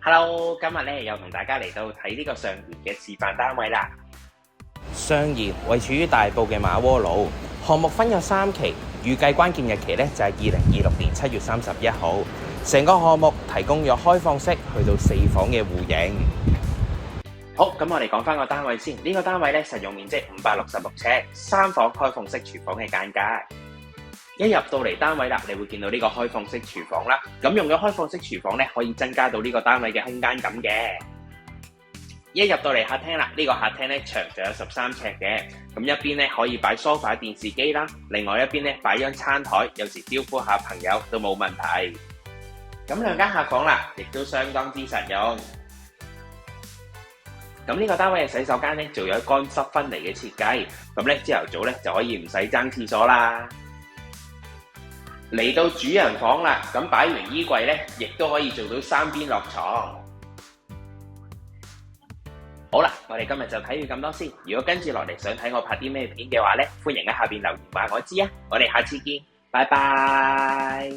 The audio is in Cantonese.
Hello，今日咧又同大家嚟到睇呢個上賢嘅示範單位啦。上賢位處於大埔嘅馬窩路，項目分有3期，預計關鍵日期咧就係2026年7月31號。成個項目提供咗開放式去到4房嘅戶型。好，咁我哋講翻個單位先。呢個單位咧實用面積566尺，3房開放式廚房嘅間隔。一入到嚟單位啦，你會見到呢個開放式廚房啦。咁用咗開放式廚房咧，可以增加到呢個單位嘅空間感嘅。一入到嚟客廳啦，呢個客廳咧長就有13尺嘅。咁一邊咧可以擺梳化電視機啦，另外一邊咧擺張餐台，有時招呼下朋友都冇問題。咁兩間客房啦，亦都相當之實用。咁呢個單位嘅洗手間咧做咗乾濕分離嘅設計，咁咧朝頭早咧就可以唔使爭廁所啦。嚟到主人房啦，咁擺完衣櫃咧，亦都可以做到3邊落床。好啦，我哋今日就睇完咁多先。如果跟住落嚟想睇我拍啲咩片嘅話咧，歡迎喺下邊留言話我知啊。我哋下次見，拜拜。